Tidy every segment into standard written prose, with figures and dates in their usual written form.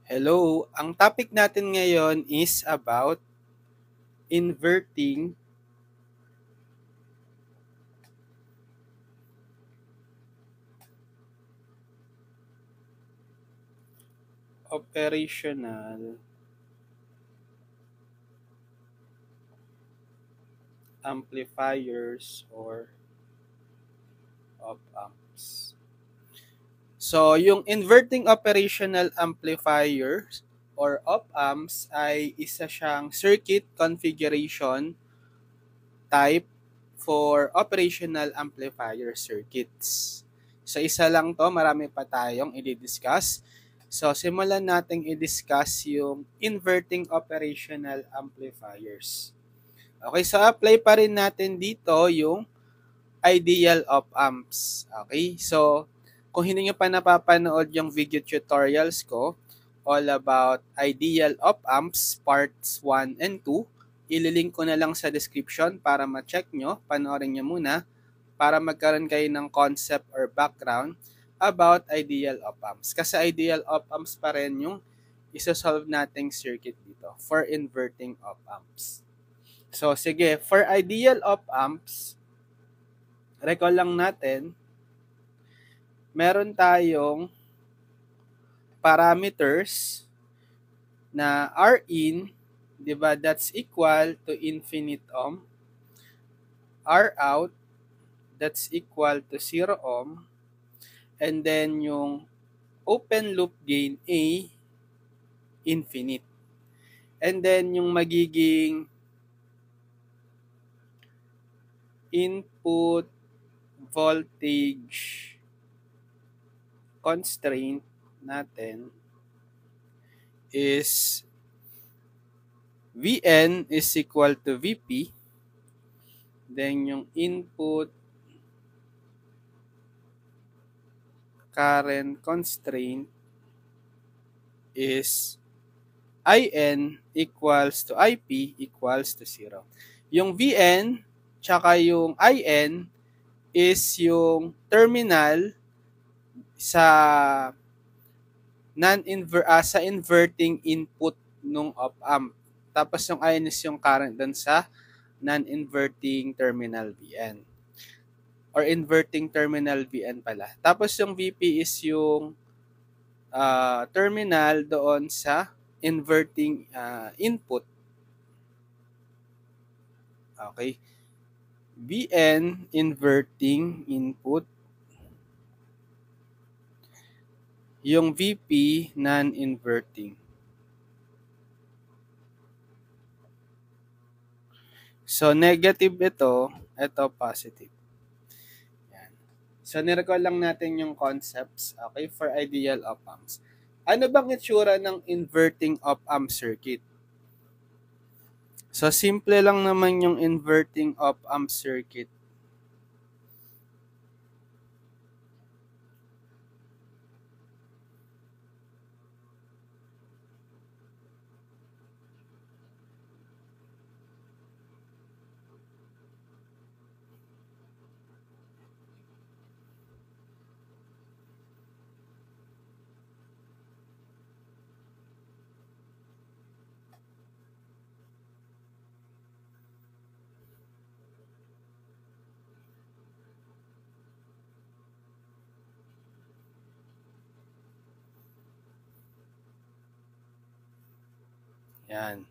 Hello, ang topic natin ngayon is about inverting operational amplifiers or op-amps. So, yung inverting operational amplifiers or op-amps ay isa siyang circuit configuration type for operational amplifier circuits. So, isa lang to, marami pa tayong i-discuss. So, simulan natin i-discuss yung inverting operational amplifiers. Okay, so apply pa rin natin dito yung ideal op-amps. Okay, so kung hindi nyo pa napapanood yung video tutorials ko all about ideal op-amps parts 1 and 2, ililink ko na lang sa description para ma-check nyo, panoorin nyo muna para magkaroon kayo ng concept or background about ideal op-amps. Kasi ideal op-amps pa rin yung isosolve nating circuit dito for inverting op-amps. So, sige, for ideal op-amps, recall lang natin, meron tayong parameters na Rin, di ba, that's equal to infinite ohm. Rout, that's equal to 0 ohm. And then yung open loop gain A, infinite. And then yung magiging input voltage constraint natin is Vn is equal to Vp. Then yung input current constraint is In equals to Ip equals to 0. Yung Vn tsaka yung In is yung terminal sa sa inverting input nung op-amp. Tapos yung In is yung current dun sa non-inverting terminal Vn. Or inverting terminal Vn pala. Tapos yung Vp is yung terminal doon sa inverting input. Okay. Vn inverting input. Yung Vp non-inverting. So, negative ito positive. Yan. So, nirecall lang natin yung concepts, okay, for ideal op-amps. Ano bang itsura ng inverting op-amp circuit? So, simple lang naman yung inverting op-amp circuit. Yan.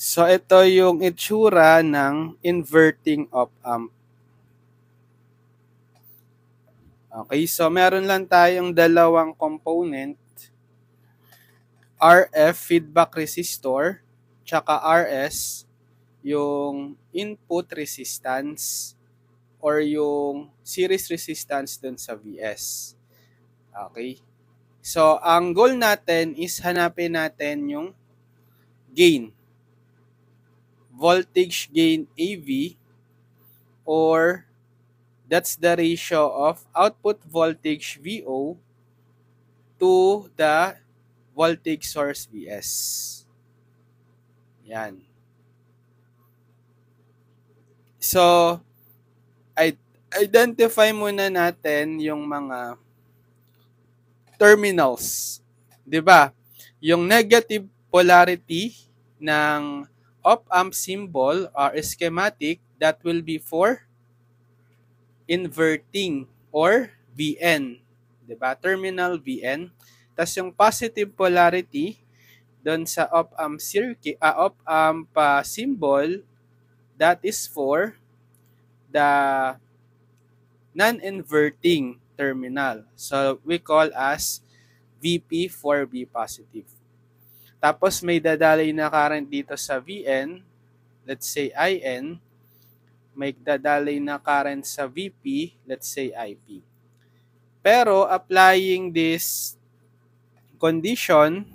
So, ito yung itsura ng inverting op-amp. Okay, so meron lang tayong dalawang component, RF feedback resistor, tsaka RS, yung input resistance or yung series resistance dun sa VS. Okay? So, ang goal natin is hanapin natin yung gain. Voltage gain AV, or that's the ratio of output voltage VO to the voltage source Vs. Yan. So, identify muna natin yung mga terminals. 'Di ba? Yung negative polarity ng op-amp symbol or schematic, that will be for inverting or VN. 'Di ba? Terminal VN. Tapos yung positive polarity doon sa op-amp circuit, op-amp symbol, that is for the non-inverting terminal. So we call as VP for B positive. Tapos may dadaloy na current dito sa VN, let's say IN. May dadaloy na current sa VP, let's say IP. Pero applying this condition,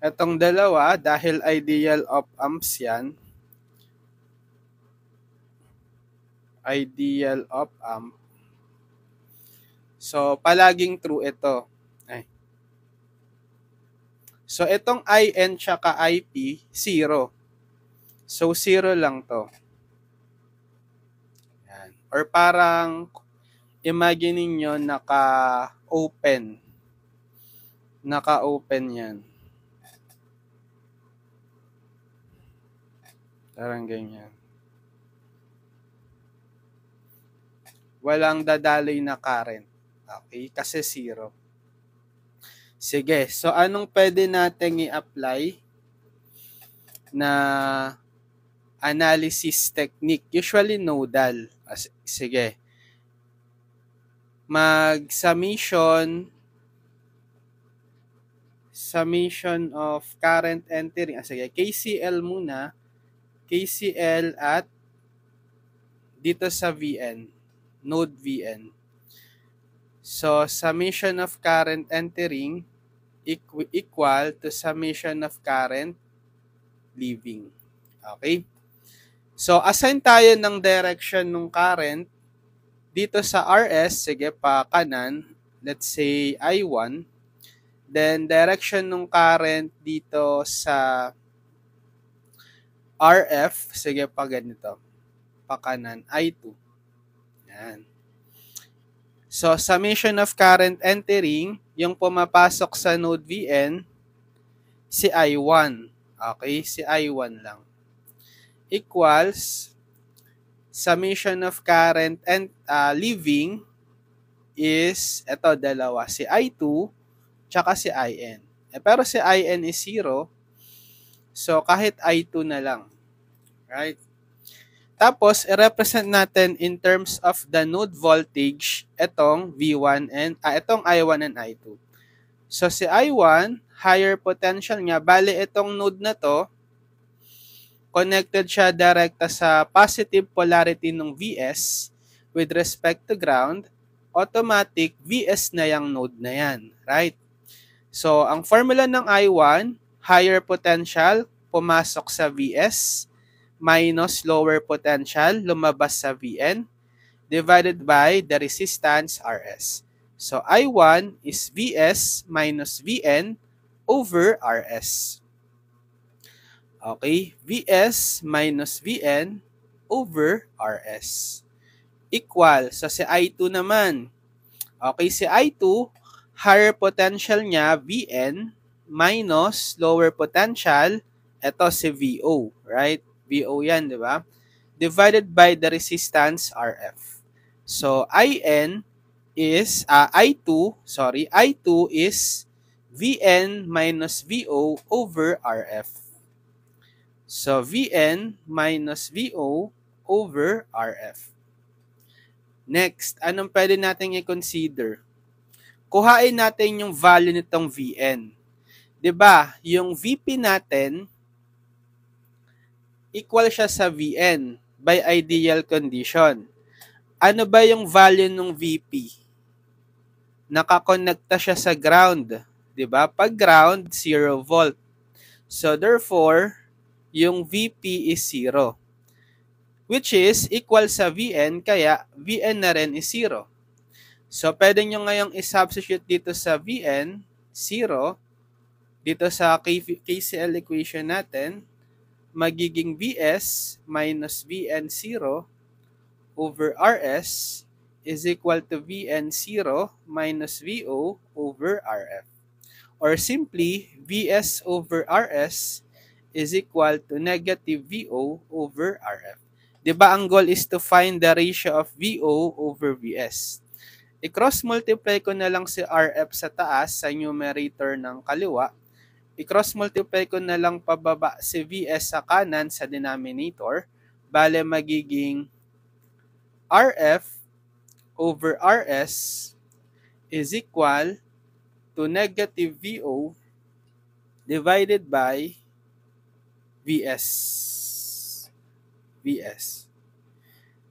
itong dalawa, dahil ideal op-amps yan, ideal op-amp, so palaging true ito. So itong IN tsaka IP, 0. So 0 lang to. Yan. Or parang imagine niyo naka-open. Naka-open yan. Parang ganyan. Walang dadaloy na current. Okay? Kasi 0. Sige. So, anong pwede natin i-apply na analysis technique? Usually, nodal. Sige. Mag-summation of current entering. Sige. KCL muna. KCL at dito sa VN. Node VN. So, summation of current entering equal to summation of current leaving. Okay? So, assign tayo ng direction ng current dito sa RS, sige pa kanan, let's say I1. Then, direction ng current dito sa RF, sige pa ganito, pa kanan, I2. Yan. So, summation of current entering, yung pumapasok sa node VN, si I1. Okay? Si I1 lang. Equals, summation of current and leaving is, eto dalawa, si I2, tsaka si IN. Pero si IN is 0, so kahit I2 na lang. Right? Tapos, i-represent natin in terms of the node voltage, itong V1 and itong I1 and I2. So, si I1, higher potential niya, bali itong node na to, connected siya direkta sa positive polarity ng VS with respect to ground, automatic VS na yung node na yan. Right? So, ang formula ng I1, higher potential, pumasok sa VS, minus lower potential, lumabas sa VN, divided by the resistance RS. So, I1 is VS minus VN over RS. Okay, VS minus VN over RS. Equal, so si I2 naman. Okay, si I2, higher potential niya, VN, minus lower potential, ito si VO, right? VO yan, di ba? Divided by the resistance RF. So, I2 is VN minus VO over RF. So, VN minus VO over RF. Next, anong pwede natin i-consider? Kuhain natin yung value nitong VN. di ba, yung VP natin, equal siya sa VN by ideal condition. Ano ba yung value ng VP? Nakakonekta siya sa ground. Di ba? Pag ground, 0 volt. So, therefore, yung VP is 0. Which is equal sa VN, kaya VN na rin is 0. So, pwede nyo ngayong i-substitute dito sa VN 0, dito sa KCL equation natin, magiging Vs minus Vn0 over Rs is equal to Vn0 minus Vo over Rf. Or simply, Vs over Rs is equal to negative Vo over Rf. Diba ang goal is to find the ratio of Vo over Vs. I-cross multiply ko na lang si Rf sa taas sa numerator ng kaliwa. I-cross multiply ko na lang pababa si Vs sa kanan sa denominator. Bale magiging Rf over Rs is equal to negative Vo divided by Vs.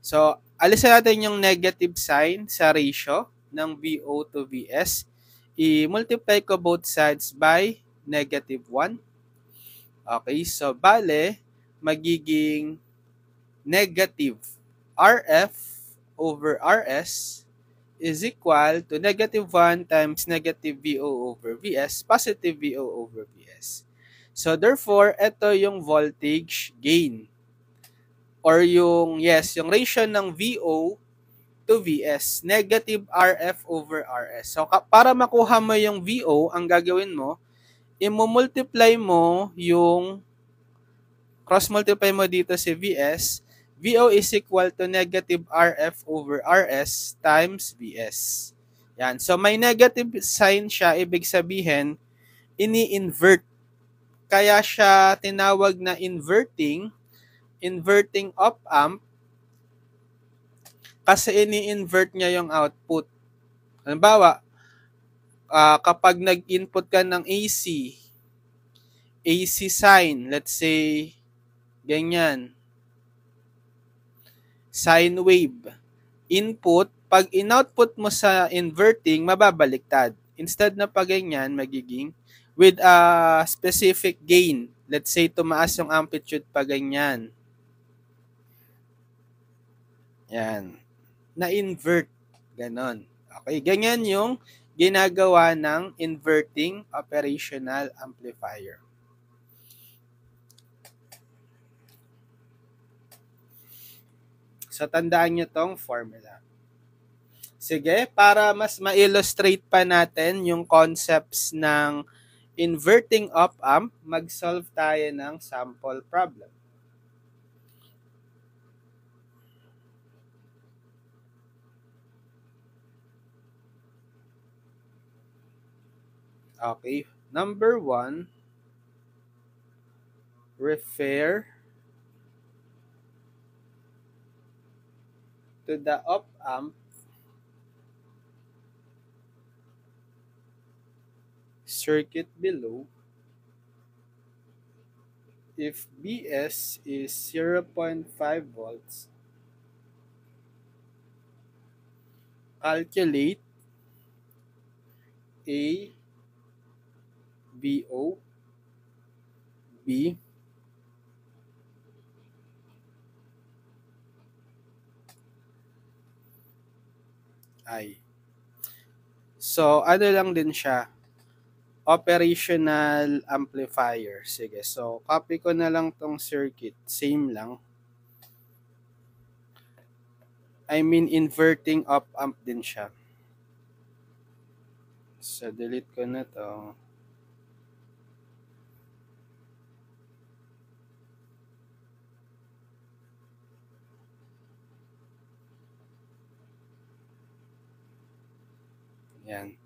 So, alisin natin yung negative sign sa ratio ng Vo to Vs. I-multiply ko both sides by negative 1. Okay, so bale, magiging negative Rf over Rs is equal to negative 1 times negative Vo over Vs, positive Vo over Vs. So, therefore, ito yung voltage gain. Or yung ratio ng Vo to Vs, negative Rf over Rs. So, para makuha mo yung Vo, ang gagawin mo, i-multiply mo yung, cross-multiply mo dito si Vs, Vo is equal to negative Rf over Rs times Vs. Yan. So, may negative sign siya, ibig sabihin, ini-invert. Kaya siya tinawag na inverting op-amp kasi ini-invert niya yung output. Halimbawa, kapag nag-input ka ng AC sign, let's say, ganyan, sine wave, input, pag in-output mo sa inverting, mababaliktad. Instead na pag ganyan, magiging with a specific gain. Let's say, tumaas yung amplitude pa ganyan. Yan. Na-invert. Ganon. Okay, ganyan yung ginagawa ng inverting operational amplifier. So, tandaan nyo tong formula. Sige, para mas ma-illustrate pa natin yung concepts ng inverting op-amp, mag-solve tayo ng sample problem. Okay, number 1, refer to the op-amp circuit below if Bs is 0.5 volts. Calculate A, Vo, B, I. So, ano lang din siya, operational amplifier. Sige, so copy ko na lang tong circuit. Same lang. I mean, inverting op-amp din siya. So, delete ko na to. Yan.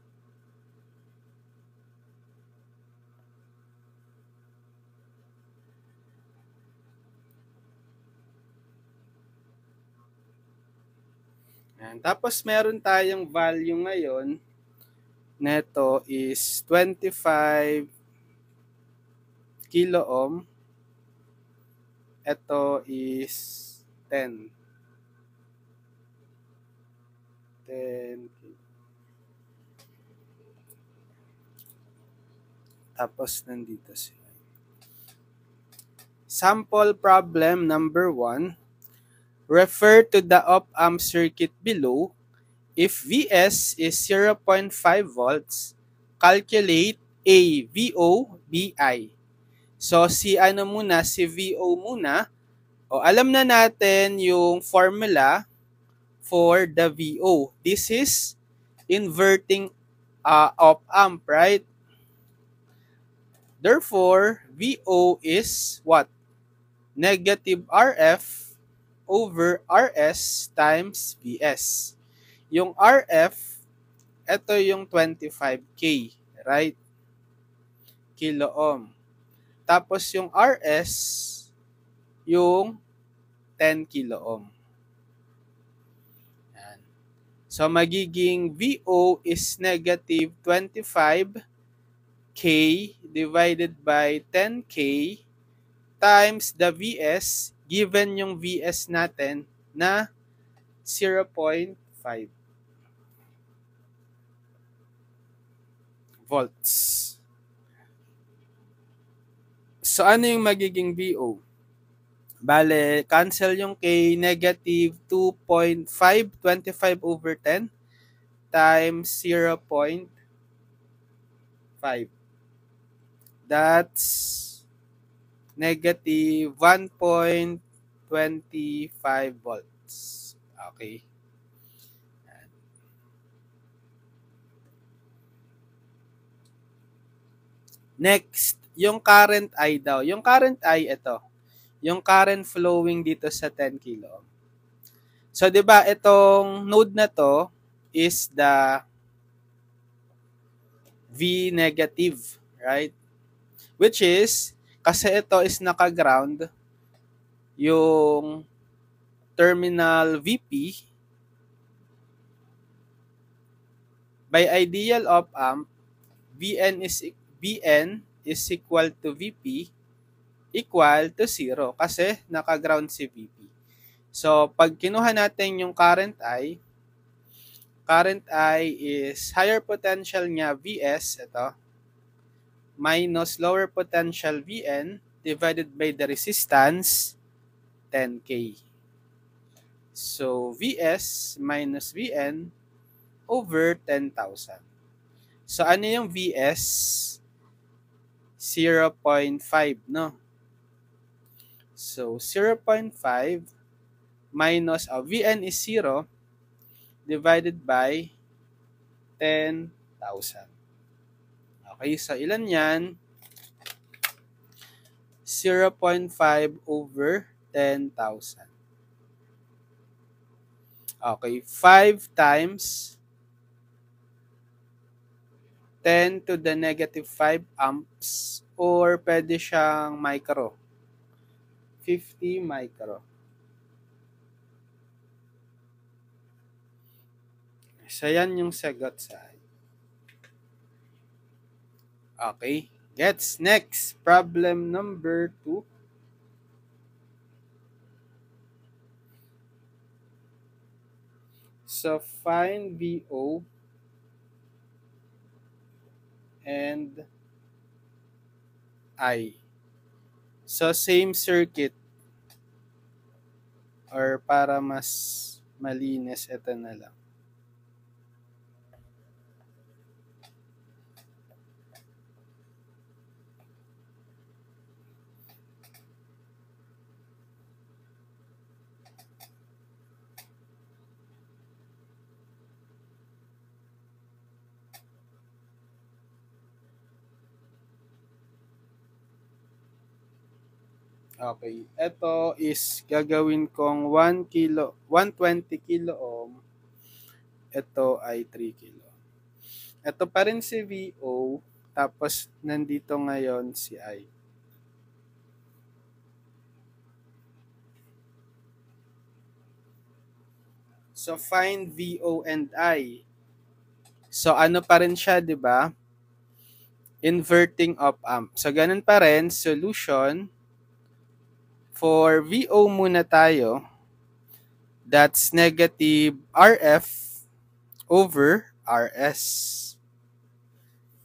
Yan. Tapos meron tayong value ngayon. Neto is 25 kilo ohm. Ito is 10. 10. Tapos nandito siya. Sample problem number 1. Refer to the op-amp circuit below. If Vs is 0.5 volts, calculate a VO, BI. So, si VO muna. O, alam na natin yung formula for the VO. This is inverting op-amp, right? Therefore, VO is what? Negative RF over RS times VS. Yung RF, ito yung 25K, right? Kilo ohm. Tapos yung RS, yung 10 kilo ohm. Yan. So, magiging VO is negative 25K divided by 10K times the VS, given yung VS natin na 0.5 volts. So, ano yung magiging VO? Bale, cancel yung K, negative 2.525 over 10 times 0.5. That's negative 1.25 volts. Okay. Next, yung current I daw. Yung current I, ito. Yung current flowing dito sa 10 kilo. So, di ba itong node na to is the V negative, right? Which is, kasi ito is naka-ground, yung terminal VP, by ideal op-amp, Vn is equal to VP equal to 0 kasi naka-ground si VP. So, pag kinuha natin yung current I is higher potential niya Vs, ito, minus lower potential Vn divided by the resistance, 10K. So, Vs minus Vn over 10,000. So, ano yung Vs? 0.5, no? So, 0.5 minus, Vn is 0 divided by 10,000. Okay, so ilan yan? 0.5 over 10,000. Okay, 5 times 10 to the negative 5 amps or pwede siyang micro. 50 micro. So, yan yung sagot sa akin. Okay. Gets. Next. Problem number 2. So, find VO and I. So, same circuit. Or para mas malinis, ito na lang. Okay. Ito is gagawin kong 120 kilo ohm. Ito ay 3 kilo. Ito pa rin si VO. Tapos, nandito ngayon si I. So, find VO and I. So, ano pa rin siya, di ba? Inverting op-amp. So, ganun pa rin. Solution. For VO muna tayo. That's negative RF over RS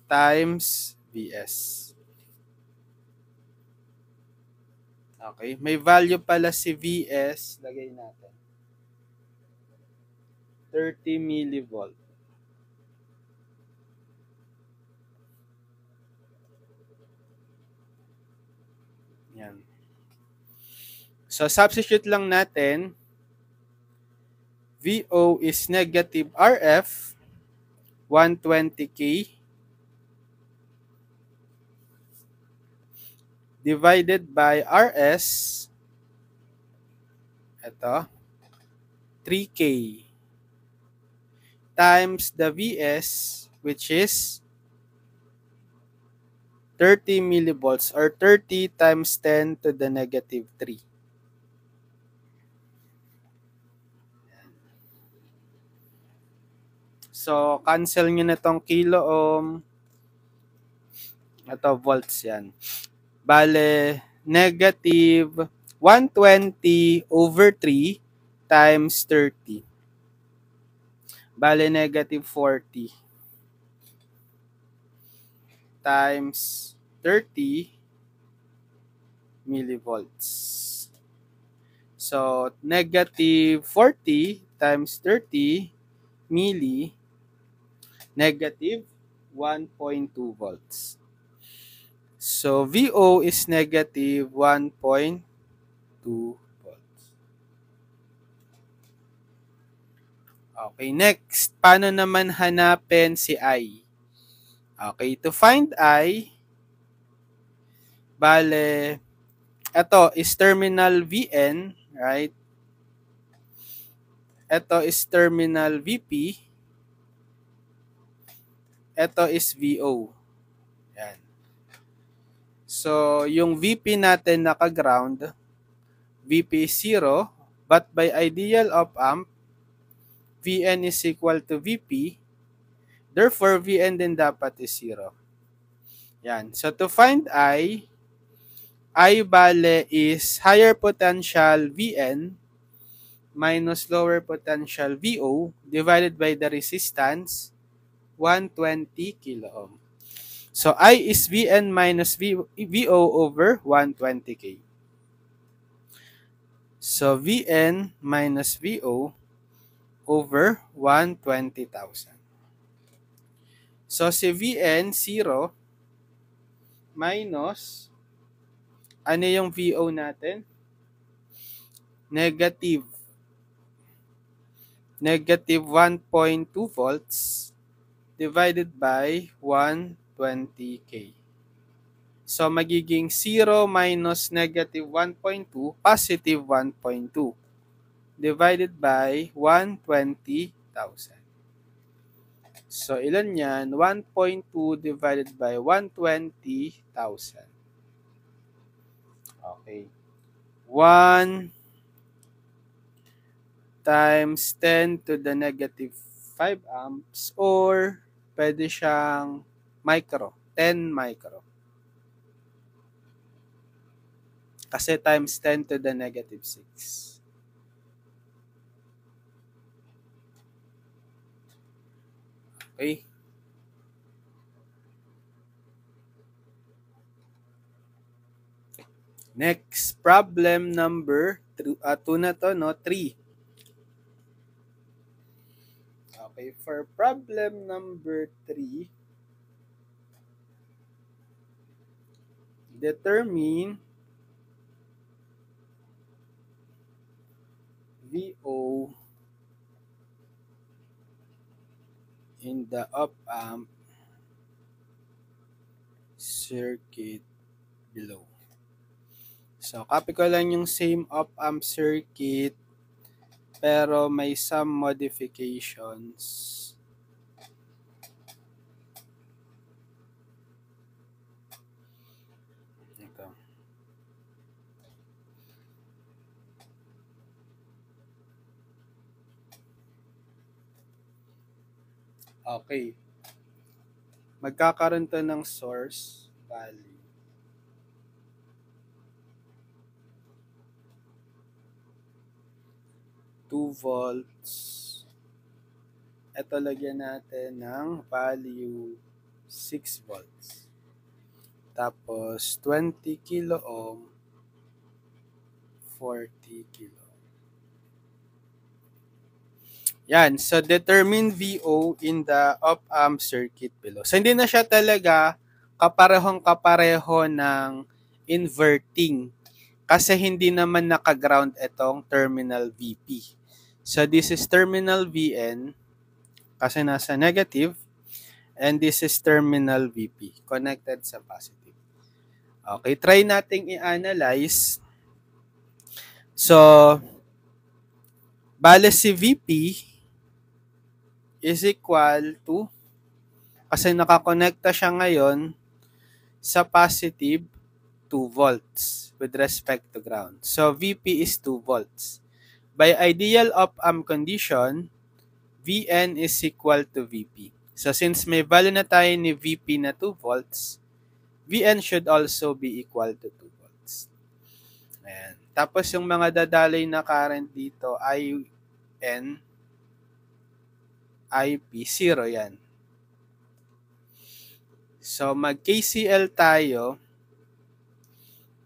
times VS. Okay. May value pala si VS. Lagay natin. 30 millivolt. So, substitute lang natin. VO is negative RF, 120K, divided by RS, ito, 3K, times the VS, which is 30 millivolts or 30 times 10 to the negative 3. So, cancel nyo na itong kilo ohm. Ito, volts yan. Bale, negative 120 over 3 times 30. Bale, negative 40 times 30 millivolts. So, negative 40 times 30 milli, negative 1.2 volts. So, VO is negative 1.2 volts. Okay, next. Paano naman hanapin si I? Okay, to find I, bale, ito is terminal VN, right? Ito is terminal VP. Ito is VO. Yan. So, yung VP natin naka-ground, VP is 0, but by ideal op-amp, VN is equal to VP, therefore VN din dapat is 0. Yan. So, to find I bale is higher potential VN minus lower potential VO divided by the resistance, 120 kilo ohm. So, I is VN minus VO over 120K. So, VN minus VO over 120,000. So, si VN, 0, minus, ano yung VO natin? Negative 1.2 volts divided by 120K. So, magiging 0 minus negative 1.2, positive 1.2 divided by 120,000. So, ilan yan? 1.2 divided by 120,000. Okay. 1 times 10 to the negative 5 amps or pwede siyang micro, 10 micro. Kasi times 10 to the negative 6. Okay. Next, problem number 2 na to, no? 3. Okay, for problem number 3, determine VO in the op-amp circuit below. So, copy ko lang yung same op-amp circuit pero may some modifications. Ito. Okay. Magkakaroon to ng source value. volts. Ito lagyan natin ng value 6 volts. Tapos 20 kilo ohm, 40 kilo. Yan. So, determine VO in the op-amp circuit below. So, hindi na siya talaga kaparehong-kapareho ng inverting. kasi hindi naman naka-ground itong terminal VP. So this is terminal VN kasi nasa negative, and this is terminal VP connected sa positive. Okay, try nating i-analyze. So, bale si VP is equal to, kasi nakakonekta siya ngayon sa positive 2 volts with respect to ground. So, VP is 2 volts. By ideal op-amp condition, Vn is equal to Vp. So, since may value na tayo ni Vp na 2 volts, Vn should also be equal to 2 volts. Ayan. Tapos, yung mga dadaloy na current dito, IN, IP, 0 yan. So, mag-KCL tayo.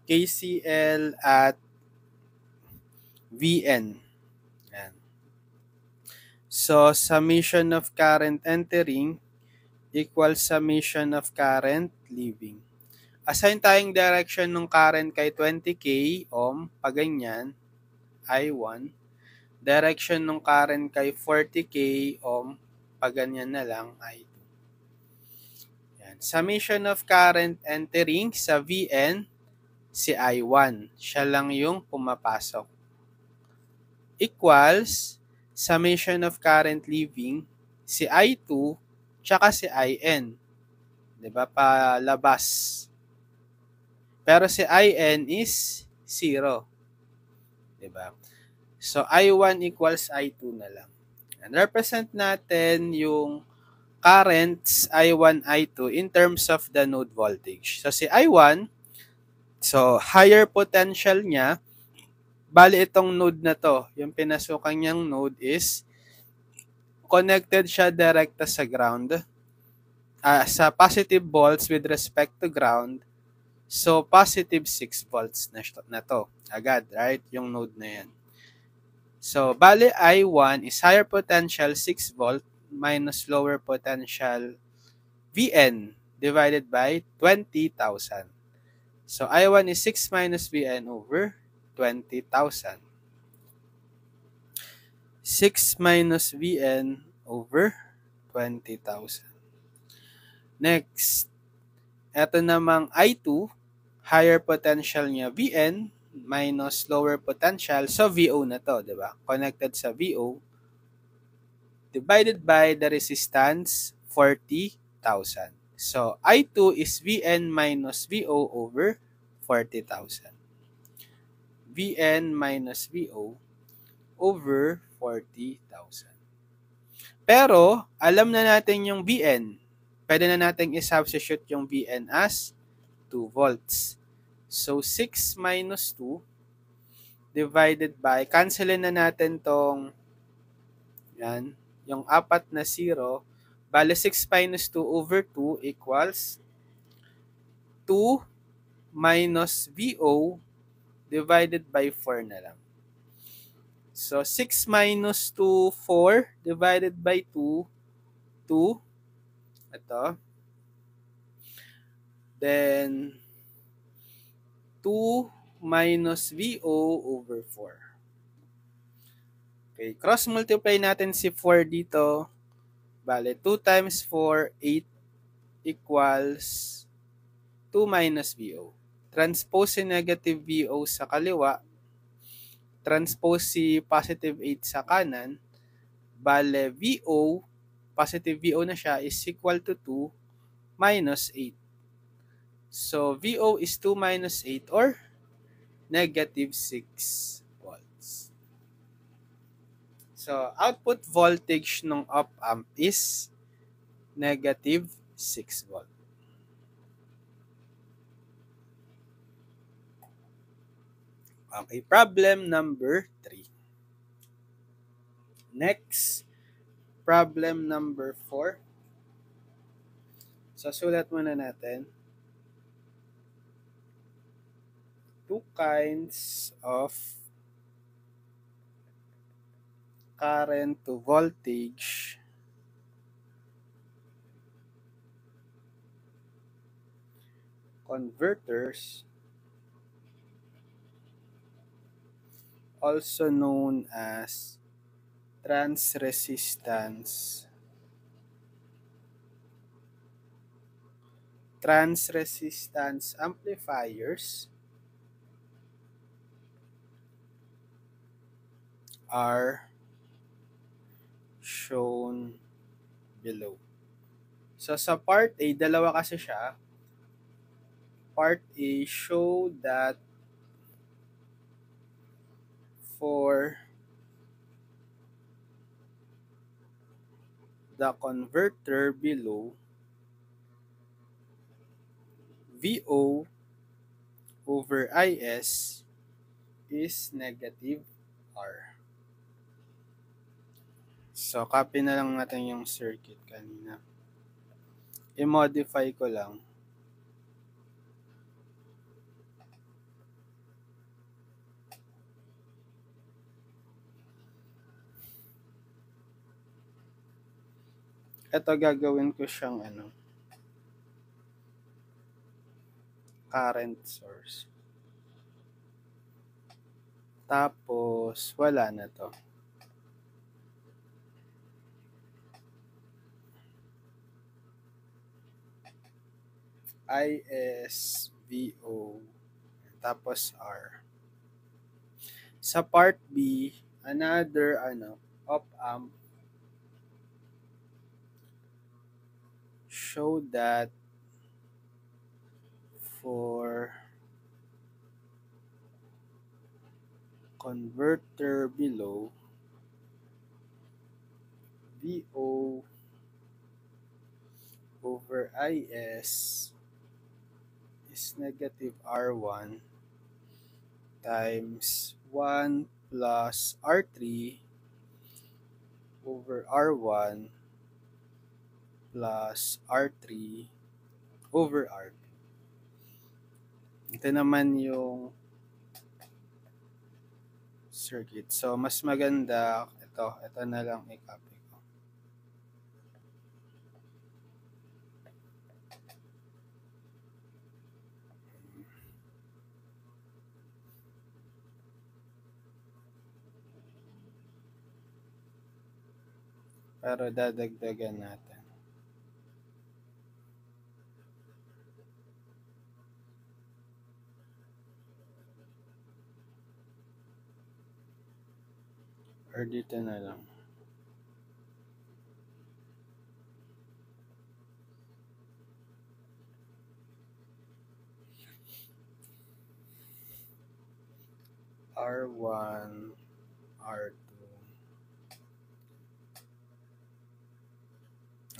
KCL at Vn. Ayan. So, summation of current entering equals summation of current leaving. Assign tayong direction ng current kay 20K ohm, pag ganyan, I1. Direction ng current kay 40K ohm, pag ganyan na lang, I2. Yan. Summation of current entering sa Vn, si I1. Siya lang yung pumapasok. Equals summation of current leaving, si I2, tsaka si IN. Diba? Palabas. Pero si IN is 0. Diba? So, I1 equals I2 na lang. And represent natin yung currents I1, I2 in terms of the node voltage. So, si I1, so higher potential niya, bali itong node na to, yung pinasukan niyang node is connected siya direkta sa ground, sa positive volts with respect to ground. So, positive 6 volts na to agad, right? Yung node na yan. So, bali I1 is higher potential 6 volt minus lower potential Vn divided by 20,000. So, I1 is 6 minus Vn over 20,000. 6 minus Vn over 20,000. Next, eto namang I2, higher potential niya Vn minus lower potential. So, VO na to, di ba? Connected sa VO divided by the resistance 40,000. So, I2 is Vn minus VO over 40,000. Vn minus VO over 40,000. Pero, alam na natin yung Vn. Pwede na natin i-substitute yung Vn as 2 volts. So, 6 minus 2 divided by, cancelin na natin tong, yan, yung 4 na 0. Bale, 6 minus 2 over 2 equals 2 minus VO divided by 4 na lang. So, 6 minus 2, 4 divided by 2, 2. Ito. Then, 2 minus VO over 4. Okay, cross-multiply natin si 4 dito. Bale, 2 times 4, 8 equals 2 minus VO. Transpose si negative VO sa kaliwa. Transpose si positive 8 sa kanan. Bale, VO, positive VO na siya, is equal to 2 minus 8. So, VO is 2 minus 8 or negative 6 volts. So, output voltage ng op-amp is negative 6 volt. Okay, problem number 3. Next, problem number 4. So, sulat muna natin. Two kinds of current to voltage converters also known as transresistance amplifiers are shown below. So sa part A, dalawa kasi siya. Part A show that for the converter below, VO over IS is negative R. So, copy na lang natin yung circuit kanina. I-modify ko lang. Ito gagawin ko siyang current source. Tapos, wala na to. ISVO tapos R. Sa part B, another op-amp show that for converter below, VO over IS is negative R1 times 1 plus R3 over R1 plus R3 over R2. Ito naman yung circuit. So, mas maganda ito na lang i-copy ko. Pero dadagdagan natin. Or dito na lang. R1, R2.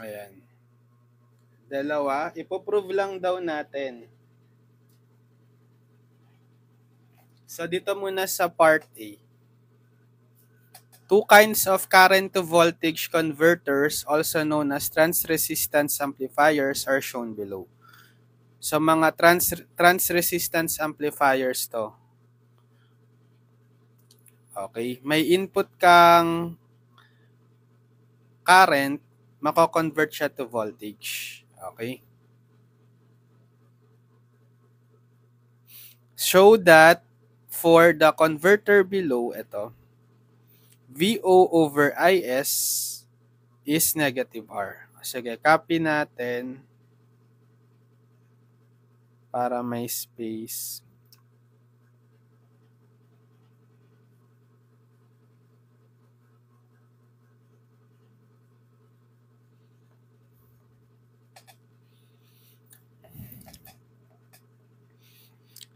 Ayan. Dalawa. Ipoprove lang daw natin. So, dito muna sa part A. Two kinds of current to voltage converters, also known as transresistance amplifiers, are shown below. So, mga transresistance amplifiers to. Okay. May input kang current, mako-convert siya to voltage. Okay. Show that for the converter below, ito, VO over IS is negative R. Sige, copy natin para may space.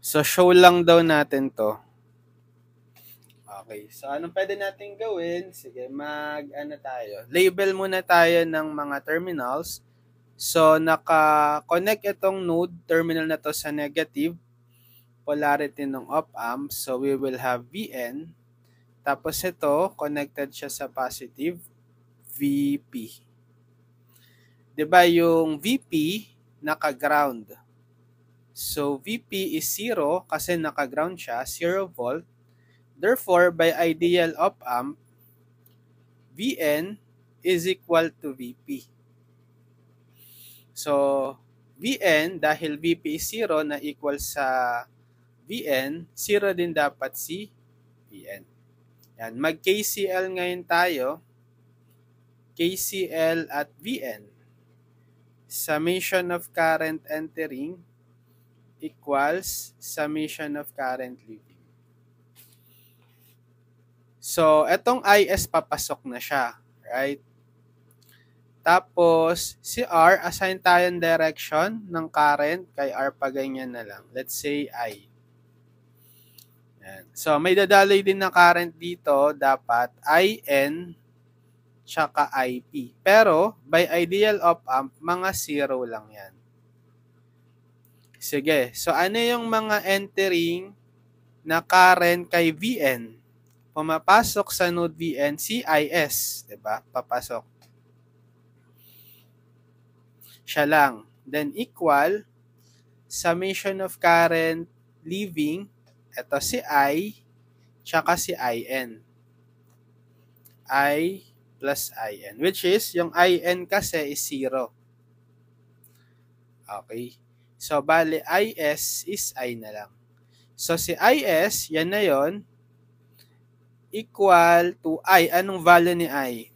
So, show lang daw natin to. Okay. So, anong pwede natin gawin? Sige, tayo. Label muna tayo ng mga terminals. So, naka-connect itong node, terminal na to sa negative polarity ng op-amp. So, we will have VN. Tapos ito, connected siya sa positive VP. Diba yung VP, naka-ground. So, VP is 0 kasi naka-ground siya, 0 volt. Therefore, by ideal op-amp, Vn is equal to Vp. So, Vn, dahil Vp is 0 na equal sa Vn, 0 din dapat si Vn. Yan, mag-KCL ngayon tayo. KCL at VN. Summation of current entering equals summation of current leaving. So, etong IS papasok na siya, right? Tapos, si R, assign tayong direction ng current, kay R pa ganyan na lang. Let's say I. Yan. So, may dadaloy din na current dito, dapat IN tsaka IP. Pero, by ideal op-amp, mga 0 lang yan. Sige, so ano yung mga entering na current kay VN? Pumapasok sa node VN, CIS, diba? Papasok. Siya lang. Then equal, summation of current leaving, ito si I, tsaka si IN. I plus IN, which is, yung IN kasi is 0. Okay. So, bali, IS is I na lang. So, si IS, yan na yon, equal to I. Anong value ni I?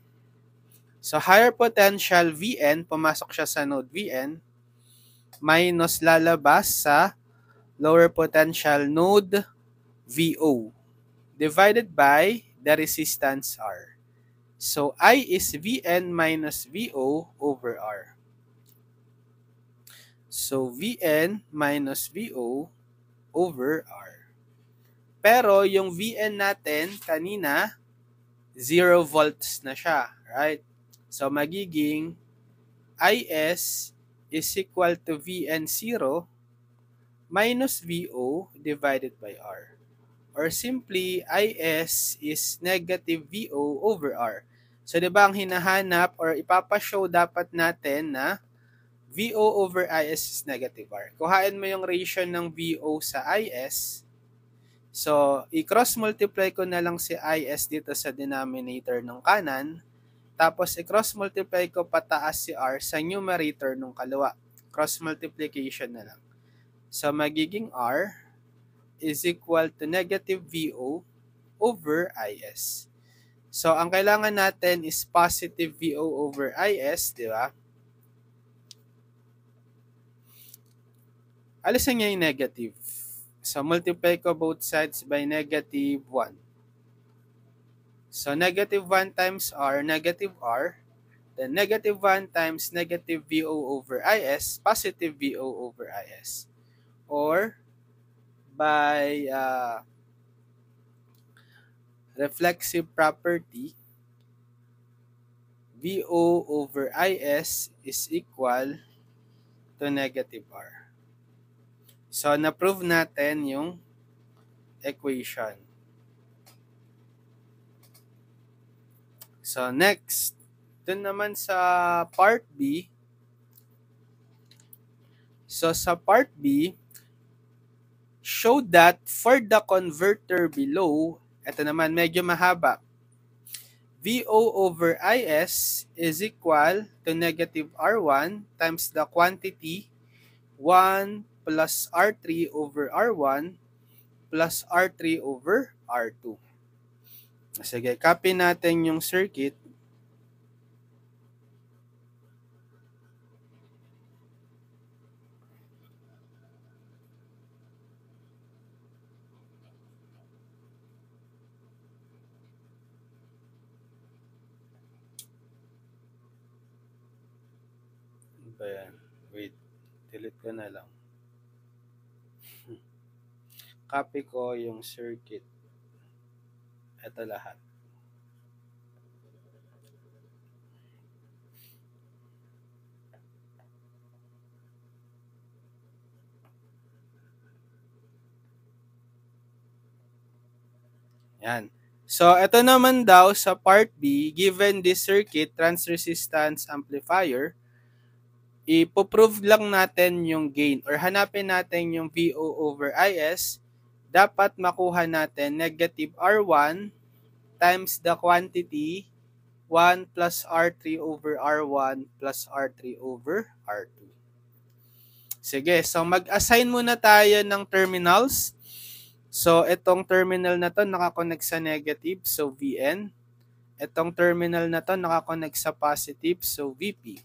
So, higher potential VN, pumasok siya sa node VN, minus lalabas sa lower potential node VO, divided by the resistance R. So, I is VN minus VO over R. So, VN minus VO over R. Pero, yung VN natin, kanina, 0 volts na siya, right? So, magiging IS is equal to VN0 minus VO divided by R. Or simply, IS is negative VO over R. So, di ba ang hinahanap or ipapashow dapat natin na VO over IS is negative R. Kuhain mo yung ratio ng VO sa IS. So, i-cross multiply ko na lang si IS dito sa denominator ng kanan. Tapos, i-cross multiply ko pataas si R sa numerator ng kaliwa. Cross multiplication na lang. So, magiging R is equal to negative VO over IS. So, ang kailangan natin is positive VO over IS, di ba? Alisin niya yung negative. So, multiply ko both sides by negative 1. So, negative 1 times R, negative R. Then, negative 1 times negative VO over IS, positive VO over IS. Or, by reflexive property, VO over IS is equal to negative R. So, na-prove natin yung equation. So, next, dun naman sa part B. So, sa part B, show that for the converter below, ito naman medyo mahaba, VO over IS is equal to negative R1 times the quantity 1 plus R3 over R1 plus R3 over R2. Sige, copy natin yung circuit. Ayan. Wait, delete ko na lang. Copy ko yung circuit. Ito lahat. Yan. So, ito naman daw sa part B, given this circuit, transresistance amplifier, ipoprove lang natin yung gain or hanapin natin yung VO over IS. Dapat makuha natin negative R1 times the quantity 1 plus R3 over R1 plus R3 over R2. Sige, so mag-assign muna tayo ng terminals. So, itong terminal na to nakakonect sa negative, so Vn. Itong terminal na to nakakonect sa positive, so Vp.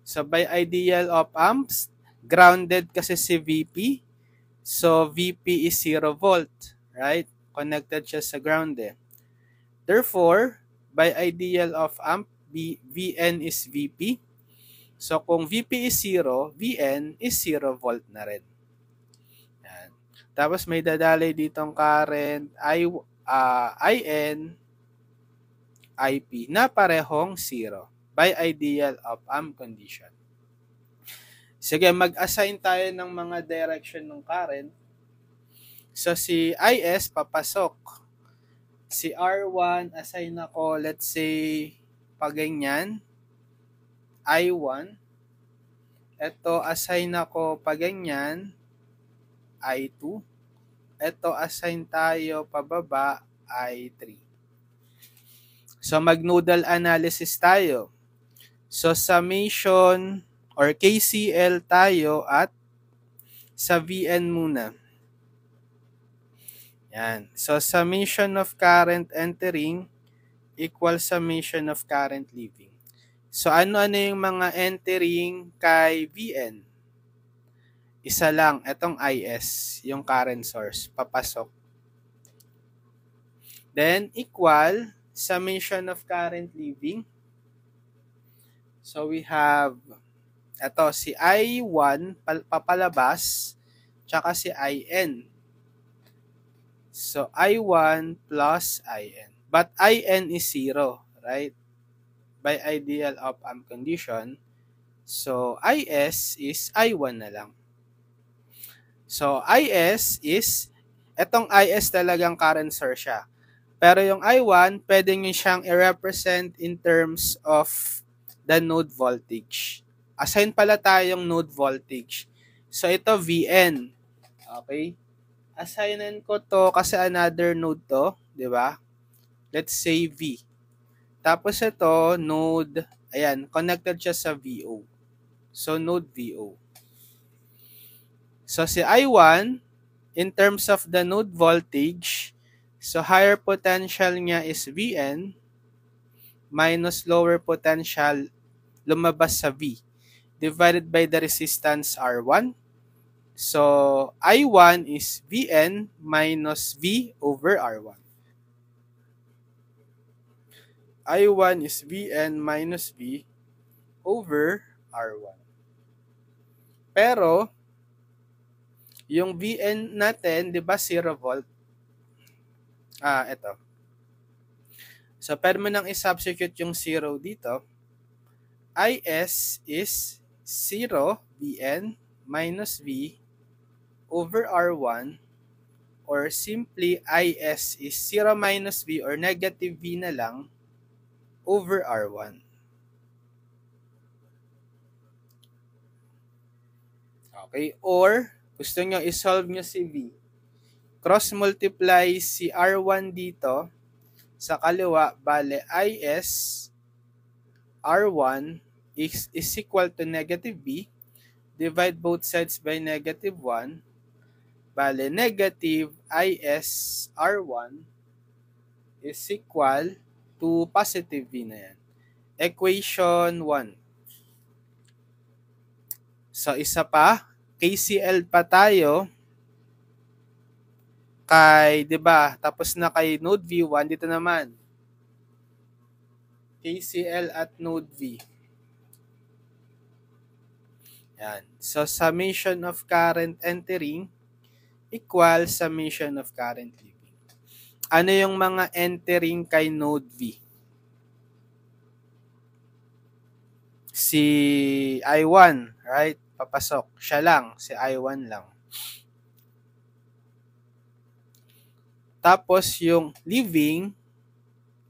So, by ideal op-amps, grounded kasi si Vp. So, Vp is 0 volt, right? Connected siya sa ground eh. Therefore, by ideal op-amp, Vn is Vp. So, kung Vp is 0, Vn is 0 volt na rin. Yan. Tapos, may dadalay ditong current In, Ip na parehong 0 by ideal op-amp condition. Sige, mag-assign tayo ng mga direction ng current. So, si Is papasok. Si R1, assign ako, let's say, paganyan. I1. Ito, assign ako paganyan. I2. Ito, assign tayo pababa. I3. So, mag-nodal analysis tayo. So, summation or KCL tayo at sa Vn muna. Yan. So, summation of current entering equals summation of current leaving. So, ano-ano yung mga entering kay Vn? Isa lang, itong Is, yung current source, papasok. Then, equal summation of current leaving. So, we have, ito, si I1 papalabas, tsaka si In. So, I1 plus In. But In is 0, right? By ideal op-amp condition. So, Is is I1 na lang. So, Is is, etong Is talagang current source siya. Pero yung I1, pwede nyo siyang i-represent in terms of the node voltage. Assign pala tayong node voltage. So, ito Vn. Okay? Assignan ko to kasi another node to. Diba? Let's say V. Tapos ito, node, ayan, connected siya sa VO. So, node VO. So, si I1, in terms of the node voltage, so higher potential niya is Vn minus lower potential lumabas sa V divided by the resistance R1. So, I1 is Vn minus V over R1. I1 is Vn minus V over R1. Pero, yung Vn natin, di ba 0 volt? Ito. So, pwede mo nang i-substitute yung 0 dito. Is is 0 Vn minus V over R1 or simply Is is 0 minus V or negative V na lang over R1. Okay? Or, gusto nyo isolve nyo si V. Cross-multiply si R1 dito sa kaliwa, bale Is R1 is equal to negative V. Divide both sides by negative 1. Bale, negative Is R1 is equal to positive V na yan. Equation 1. So, isa pa, KCL pa tayo kay, 'di ba? Tapos na kay node V1, dito naman. KCL at node V. Yan. So, summation of current entering equals summation of current leaving. Ano yung mga entering kay node V? Si I1, right? Papasok. Siya lang. Si I1 lang. Tapos yung leaving,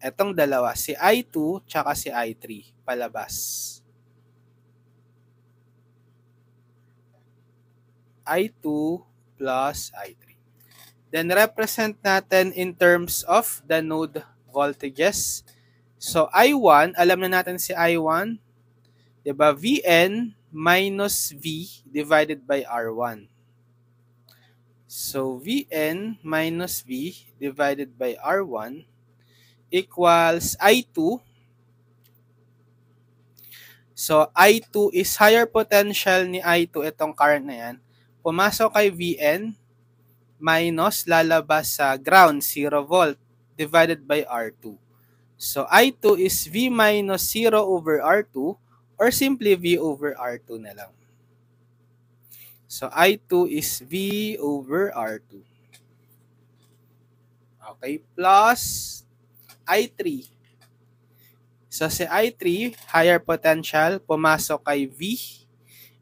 etong dalawa. Si I2 tsaka si I3. Palabas. I2 plus I3. Then represent natin in terms of the node voltages. So I1, alam na natin si I1. Diba? Vn minus V divided by R1. So, Vn minus V divided by R1 equals I2. So, I2 is higher potential ni I2, itong current na yan. Pumasok kay Vn minus lalabas sa ground, 0 volt, divided by R2. So, I2 is V minus 0 over R2 or simply V over R2 na lang. So, I2 is V over R2. Okay, plus I3. So, si I3, higher potential, pumasok kay V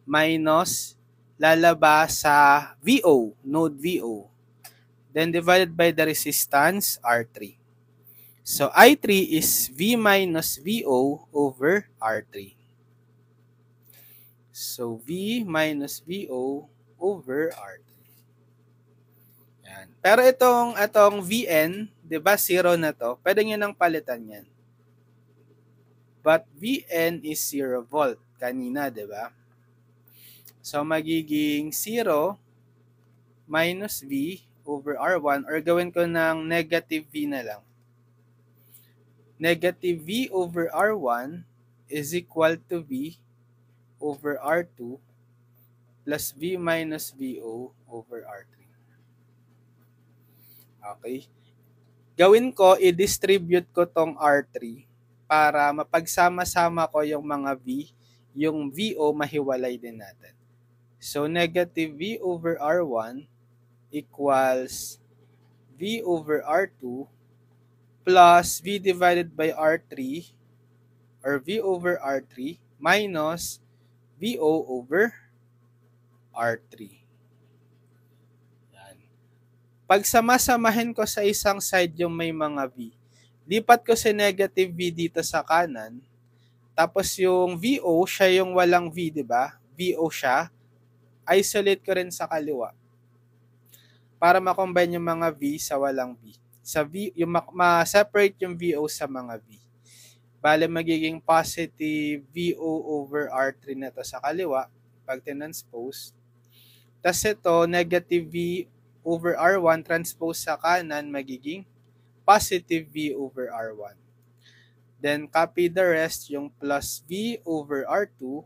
minus lalabas sa VO, node VO. Then, divided by the resistance, R3. So, I3 is V minus VO over R3. So, V minus VO over R3. Yan. Pero itong Vn, di ba, 0 na to, pwede nyo nang palitan yan. But Vn is 0 volt kanina, di ba? So, magiging 0 minus V over R1 or gawin ko ng negative V na lang. Negative V over R1 is equal to V over R2 plus V minus VO over R3. Okay. Gawin ko, i-distribute ko tong R3 para mapagsama-sama ko yung mga V, yung VO mahiwalay din natin. So, negative V over R1 equals V over R2 plus V divided by R3 or V over R3 minus VO over R3. Yan. Pag sama-samahin ko sa isang side yung may mga V, lipat ko si negative V dito sa kanan, tapos yung VO, siya yung walang V, di ba? VO siya, isolate ko rin sa kaliwa para ma-combine yung mga V sa walang V. Sa V, yung ma-separate yung VO sa mga V. Bale, magiging positive VO over R3 na to sa kaliwa pag tinranspose. Tapos ito, negative V over R1 transpose sa kanan, magiging positive V over R1. Then, copy the rest, yung plus V over R2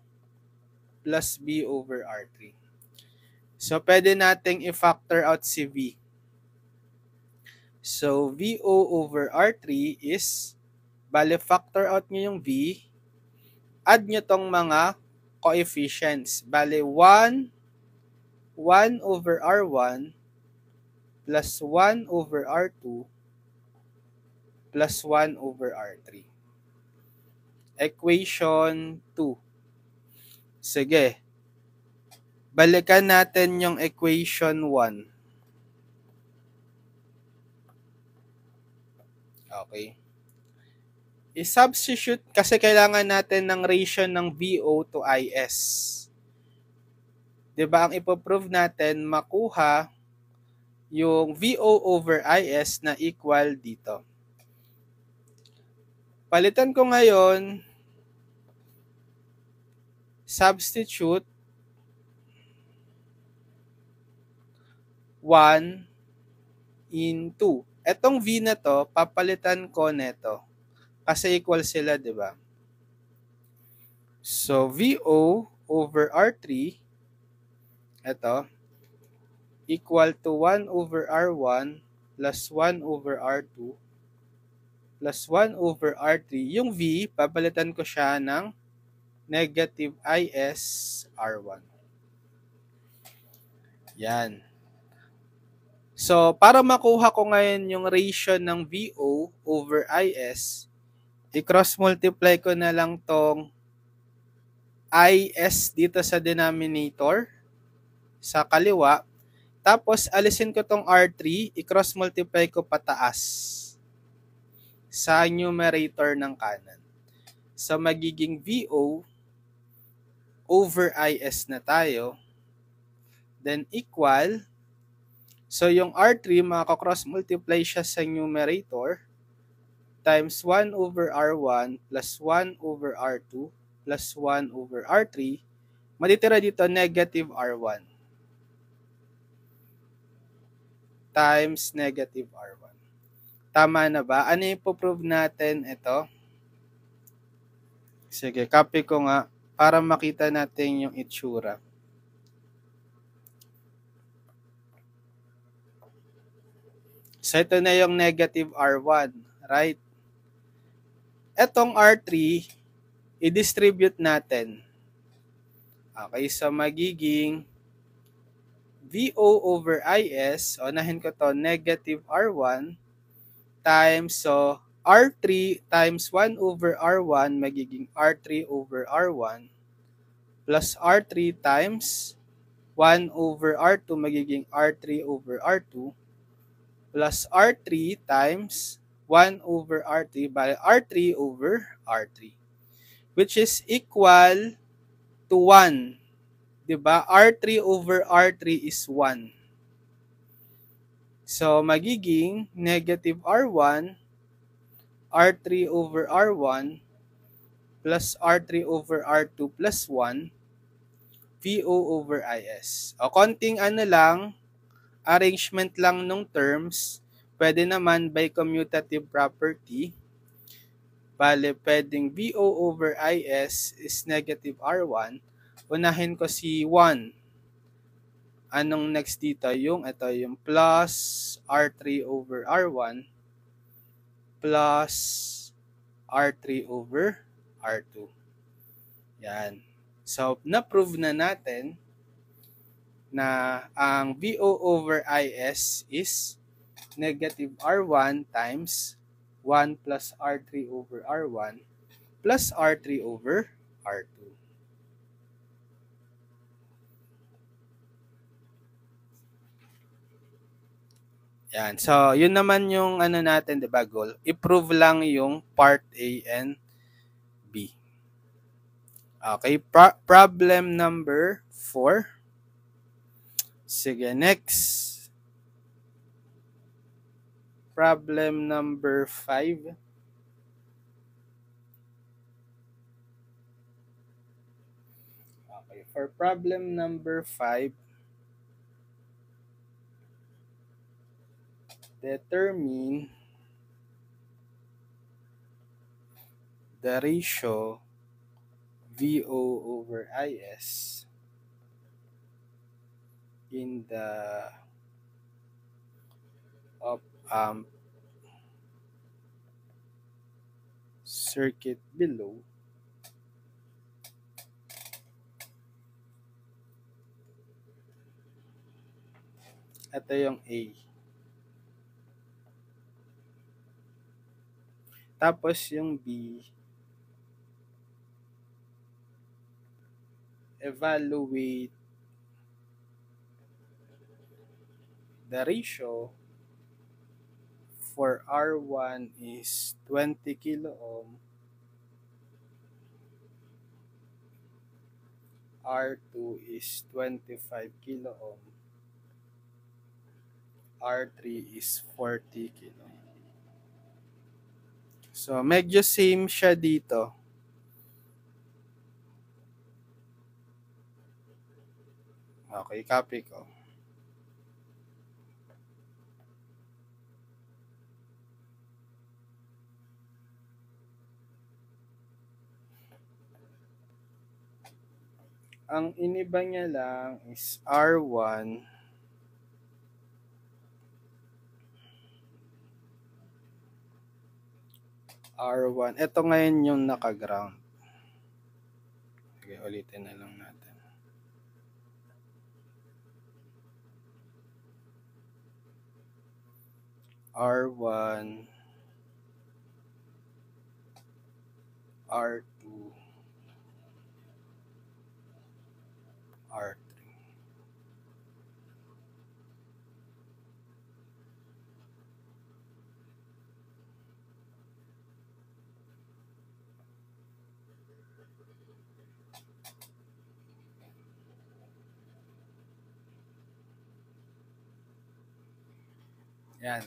plus V over R3. So, pwede nating i-factor out si V. So, VO over R3 is, bale, factor out nyo yung V, add nyo tong mga coefficients. Bale, 1 over R1 plus 1 over R2 plus 1 over R3. Equation 2. Sige. Balikan natin yung equation 1. Okay. I-substitute kasi kailangan natin ng ratio ng VO to IS. Diba, ang ipoprove natin, makuha yung VO over IS na equal dito. Palitan ko ngayon, substitute 1 in 2. Etong V na to, papalitan ko neto. Kasi equal sila, di ba? So, VO over R3, ito, equal to 1 over R1 plus 1 over R2 plus 1 over R3. Yung V, papalitan ko siya ng negative IS R1. Yan. So, para makuha ko ngayon yung ratio ng VO over IS, i-cross-multiply ko na lang tong IS dito sa denominator, sa kaliwa. Tapos, alisin ko tong R3, i-cross-multiply ko pataas sa numerator ng kanan. So, magiging VO over IS na tayo. Then, equal. So, yung R3, makaka-cross-multiply siya sa numerator times 1 over R1 plus 1 over R2 plus 1 over R3. Matitira dito negative R1. times negative R1. Tama na ba? Ano yung po-prove natin? Ito. Sige, copy ko nga para makita natin yung itsura. So, ito na yung negative R1, right? Etong R3, i-distribute natin. Okay, so magiging VO over IS, unahin ko to, negative R1 times, so R3 times 1 over R1 magiging R3 over R1 plus R3 times 1 over R2 magiging R3 over R2 plus R3 times 1 over R3 by R3 over R3, which is equal to 1. Diba? R3 over R3 is 1. So, magiging negative R1, R3 over R1, plus R3 over R2 plus 1, VO over IS. O, konting ano lang, arrangement lang ng terms. Pwede naman by commutative property. Bale, pwedeng VO over IS is negative R1. Unahin ko si 1. Anong next dito? Ito yung plus R3 over R1 plus R3 over R2. Yan. So, na-prove na natin na ang VO over IS is negative R1 times 1 plus R3 over R1 plus R3 over R2. Yan. So, yun naman yung ano natin, diba, goal? I-prove lang yung part A and B. Okay, problem number 4. Sige, next. Problem number 5. Okay, for problem number 5, determine the ratio VO over IS in the op-amp circuit below. Ito yung A. Tapos yung B, evaluate the ratio for R1 is 20 kilo ohm, R2 is 25 kilo ohm, R3 is 40 kilo. So, medyo same siya dito. Okay, copy ko. Ang iniba niya lang is R1 R1. Ito ngayon yung naka-ground. Okay, ulitin na lang natin. R1 R2 R3. Yan.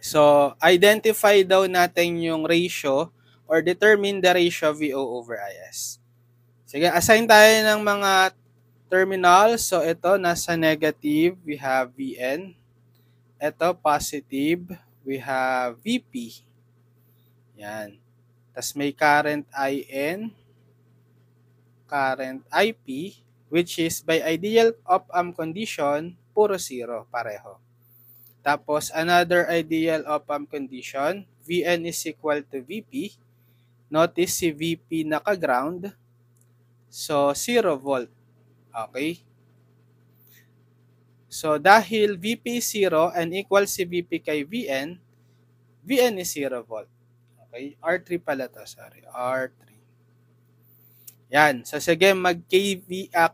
So, identify daw natin yung ratio or determine the ratio VO over IS. Sige, assign tayo ng mga terminals. So, ito, nasa negative, we have VN. Ito, positive, we have VP. Yan. Tapos may current IN, current IP, which is by ideal op-amp condition, puro zero, pareho. Tapos, another ideal op-amp condition, VN is equal to VP. Notice si VP naka-ground. So, 0 volt. Okay? So, dahil VP is 0 and equal si VP kay VN, VN is 0 volt. Okay? R3 pala to, sorry. R3. Yan. So, sige,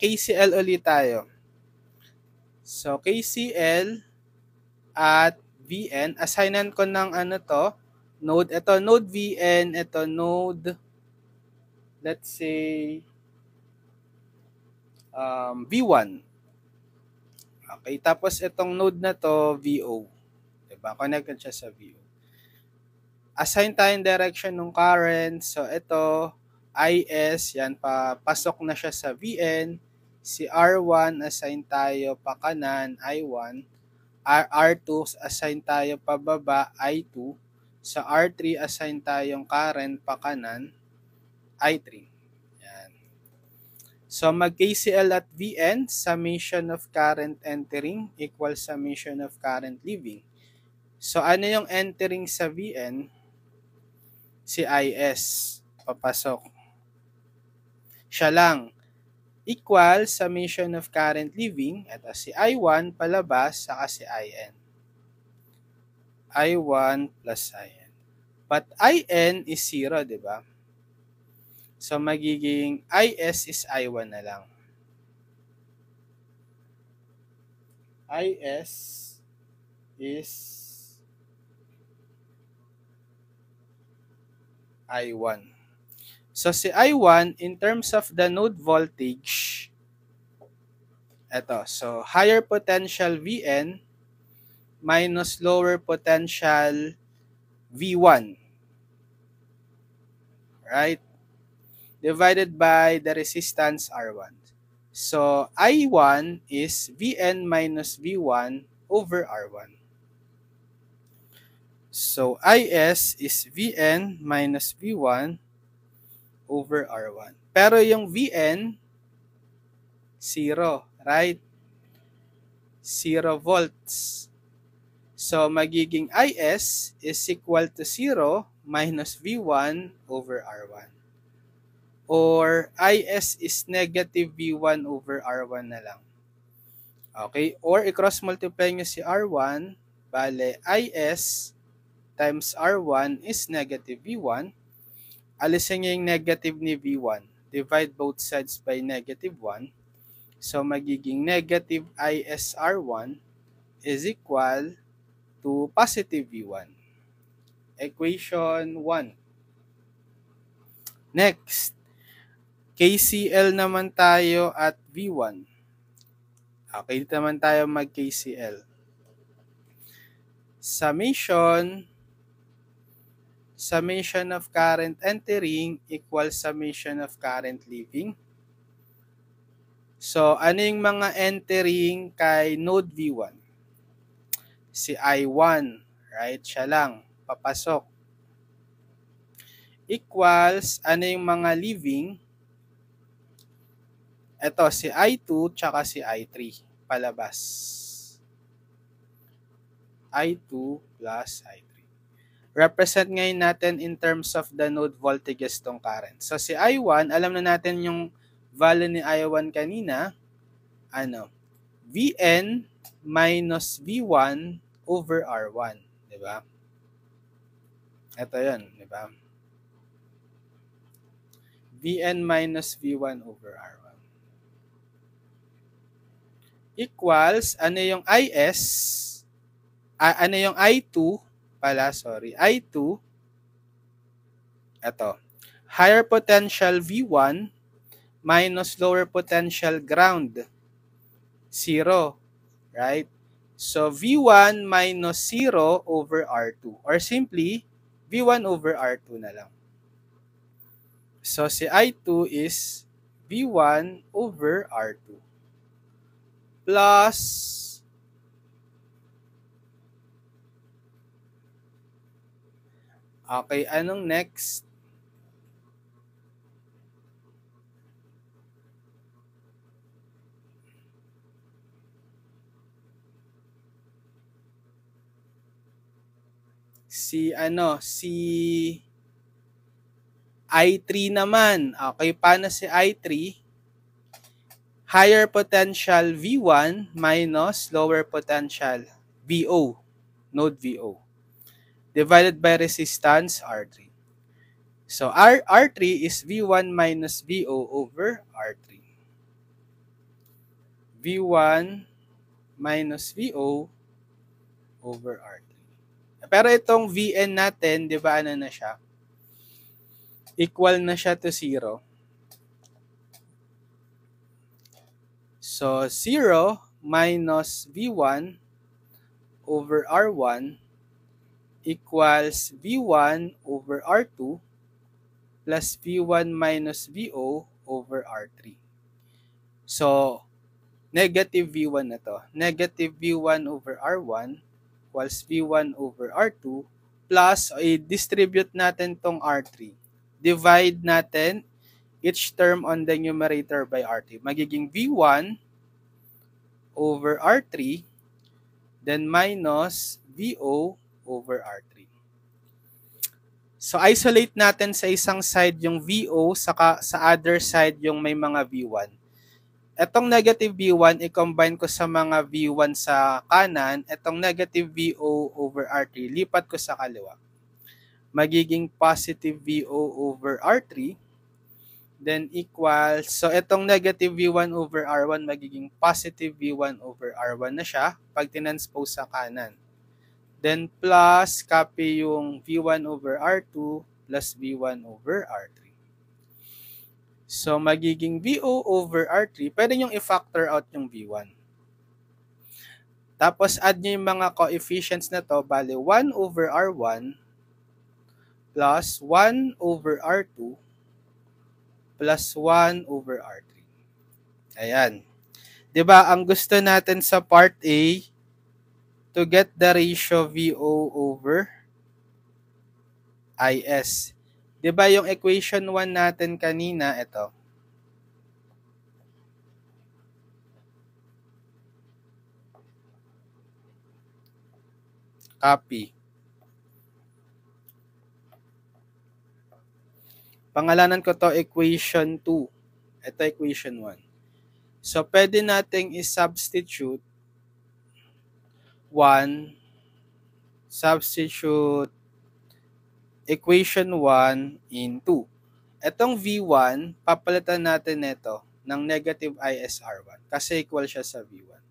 KCL ulit tayo. So, KCL at VN. Assignan ko ng ano to, node. Ito, node VN. Ito, node, let's say, V1. Okay, tapos itong node na to, VO. Diba? Connected siya sa VO. Assign tayong direction ng current. So, ito, IS, yan, papasok na siya sa VN. Si R1, assign tayo pa kanan, I1. R2, assign tayo pababa, I2. Sa R3, assign tayong current pa kanan, I3. Yan. So, mag-KCL at VN, summation of current entering equals summation of current leaving. So, ano yung entering sa VN? Si IS, papasok. Siya lang. Equal summation of current leaving, ito si I1 palabas, saka si IN. I1 plus IN. But IN is 0, di ba? So, magiging IS is I1 na lang. IS is I1. So, si I1, in terms of the node voltage, eto. So, higher potential VN minus lower potential V1. Right? Divided by the resistance R1. So, I1 is VN minus V1 over R1. So, IS is VN minus V1 over R1. Pero yung VN, 0, right? 0 volts. So, magiging IS is equal to 0 minus V1 over R1. Or IS is negative V1 over R1 na lang. Okay? Or i-cross multiply nyo si R1, bale IS times R1 is negative V1. Alisin nyo yung negative ni V1. Divide both sides by negative 1. So, magiging negative IS R1 is equal to positive V1. Equation 1. Next, KCL naman tayo at V1. Okay, dito naman tayo mag-KCL. Summation of current entering equals summation of current leaving. So, ano yung mga entering kay node V1? Si I1, right? Siya lang, papasok. Equals, ano yung mga leaving? Ito, si I2 tsaka si I3, palabas. I2 plus I3. Represent ngayon natin in terms of the node voltages tong current. So, si I1, alam na natin yung value ni I1 kanina, VN minus V1 over R1. Diba? Ito yun, diba? VN minus V1 over R1. Equals, ano yung IS, ano yung I2, I2, ito, higher potential V1 minus lower potential ground, 0, right? So, V1 minus 0 over R2. Or simply, V1 over R2 na lang. So, si I2 is V1 over R2. Plus, okay, anong next? Si I3 naman. Okay, paano si I3? Higher potential V1 minus lower potential VO, node VO, divided by resistance R3. So R3 is V1 minus VO over R3. V1 minus VO over R3. Pero itong Vn natin, di ba ano na siya? Equal na siya to 0. So 0 minus V1 over R1 equals V1 over R2 plus V1 minus VO over R3. So, negative V1 na to. Negative V1 over R1 equals V1 over R2 plus, i-distribute natin tong R3. Divide natin each term on the numerator by R3. Magiging V1 over R3 then minus VO over R3. So, isolate natin sa isang side yung VO, saka sa other side yung may mga V1. Etong negative V1, i-combine ko sa mga V1 sa kanan. Etong negative VO over R3, lipat ko sa kaliwa. Magiging positive VO over R3. Then equals, so etong negative V1 over R1, magiging positive V1 over R1 na siya pag tinanspose sa kanan. Then plus, copy yung V1 over R2 plus V1 over R3. So, magiging VO over R3, pwede nyo i-factor out yung V1. Tapos, add nyo yung mga coefficients na to, bali 1 over R1 plus 1 over R2 plus 1 over R3. Ayan. 'Di ba ang gusto natin sa part A, to get the ratio VO over IS. 'Di ba yung equation 1 natin kanina, ito. Copy. Pangalanan ko to equation 2. Ito equation 1. So, pwede nating i-substitute 1, substitute equation 1 in 2. Etong V1, papalitan natin nito ng negative ISR1 kasi equal siya sa V1.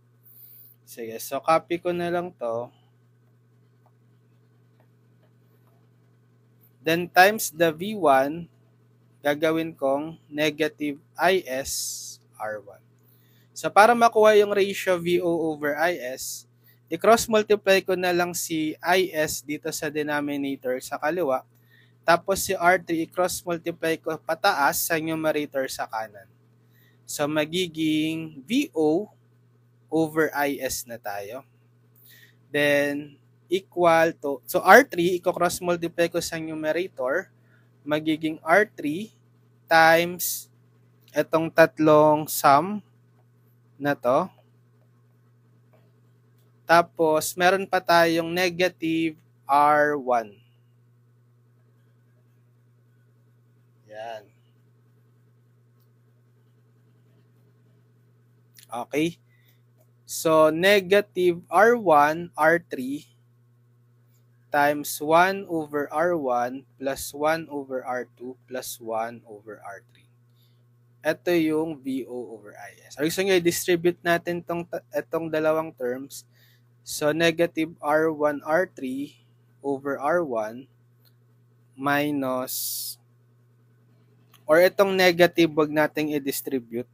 Sige, so copy ko na lang to. Then times the V1, gagawin kong negative ISR1. So para makuha yung ratio VO over IS, i-cross multiply ko na lang si IS dito sa denominator sa kaliwa. Tapos si R3, i-cross multiply ko pataas sa numerator sa kanan. So magiging VO over IS na tayo. Then equal to, so R3, i-cross multiply ko sa numerator, magiging R3 times itong tatlong sum na to. Tapos, meron pa tayong negative R1. Yan. Okay. So, negative R1, R3 times 1 over R1 plus 1 over R2 plus 1 over R3. Ito yung VO over IS. So, gusto nyo i-distribute natin itong dalawang terms. So, negative R1, R3 over R1 minus, or itong negative, wag nating i-distribute.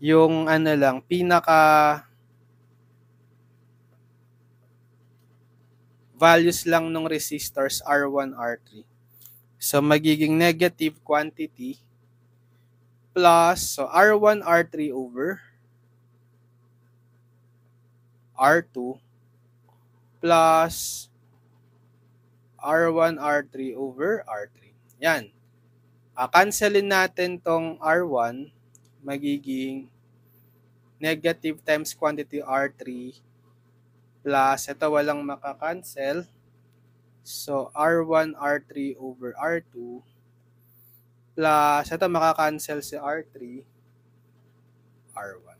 Yung ano lang, pinaka values lang ng resistors R1, R3. So, magiging negative quantity plus, so R1, R3 over R2 plus R1, R3 over R3. Yan. Cancelin natin tong R1, magiging negative times quantity R3 plus, ito walang makakancel. So, R1, R3 over R2 plus, ito makakancel si R3, R1.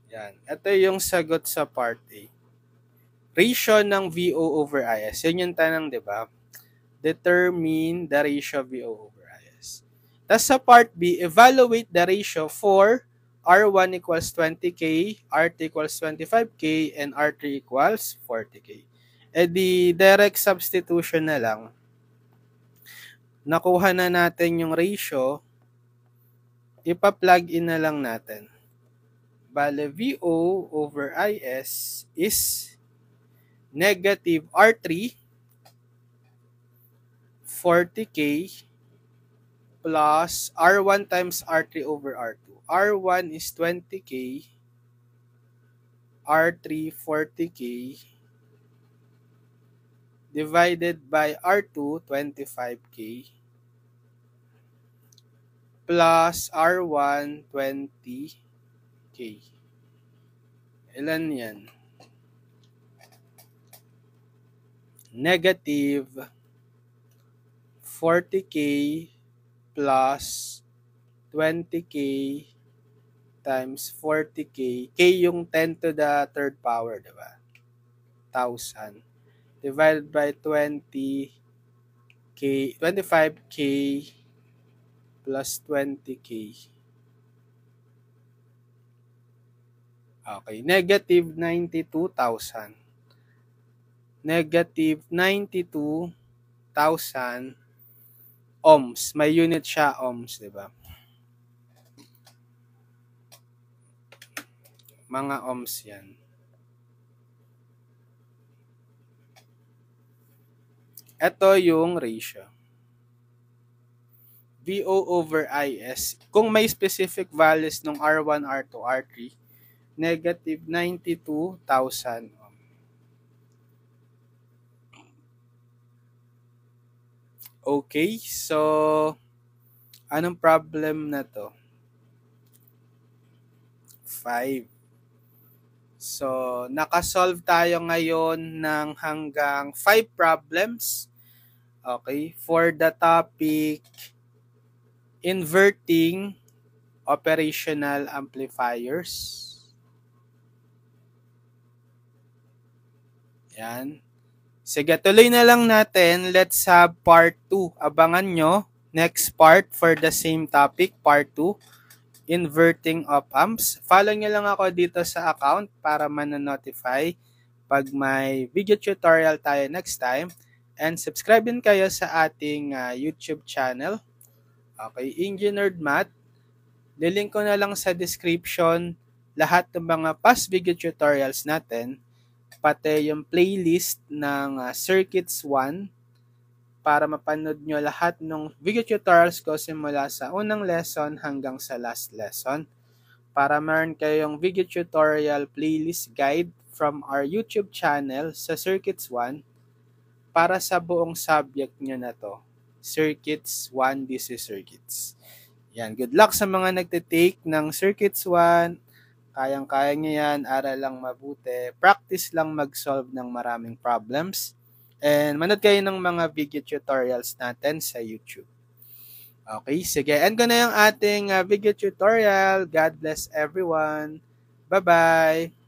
Yan. Ito yung sagot sa part A. Ratio ng VO over IS. Yun yung tanong, di ba? Determine the ratio of VO over IS. Tapos sa part B, evaluate the ratio for R1 equals 20K, R2 equals 25K, and R3 equals 40K. E di direct substitution na lang. Nakuha na natin yung ratio, ipa-plug in na lang natin. Bale, VO over IS is negative R3 40K plus R1 times R3 over R2. R1 is 20K, R3 40K, divided by R2 25K, plus R1 20K. Ilan yan? Negative 40K plus 20K times 40K. K yung 10 to the third power, diba? 1,000. Divided by 20K, 25K plus 20K. Okay, negative 92,000. Negative 92,000 ohms. May unit siya, ohms, di ba? Mga ohms yan. Ito yung ratio. VO over IS. Kung may specific values ng R1, R2, R3, negative 92,000 ohm. Okay, so anong problem na to? 5. So, nakasolve tayo ngayon ng hanggang 5 problems. Okay, for the topic inverting operational amplifiers. Yan. Sige, tuloy na lang natin. Let's have part 2. Abangan nyo. Next part for the same topic, part 2. Inverting op-amps. Follow nyo lang ako dito sa account para man-notify pag may video tutorial tayo next time. And subscribe din kayo sa ating YouTube channel. Okay, Engineered Math. Lilink ko na lang sa description lahat ng mga past video tutorials natin, pati yung playlist ng Circuits 1 para mapanood nyo lahat ng video tutorials ko simula sa unang lesson hanggang sa last lesson. Para meron kayong video tutorial playlist guide from our YouTube channel sa Circuits 1 para sa buong subject nyo na to. Circuits 1 DC Circuits. Yan, good luck sa mga nagte-take ng Circuits 1. Kayang-kaya nyo yan, aral lang mabuti. Practice lang mag-solve ng maraming problems. And manood kayo ng mga video tutorials natin sa YouTube. Okay, sige. End ko na yung ating video tutorial. God bless everyone. Bye-bye.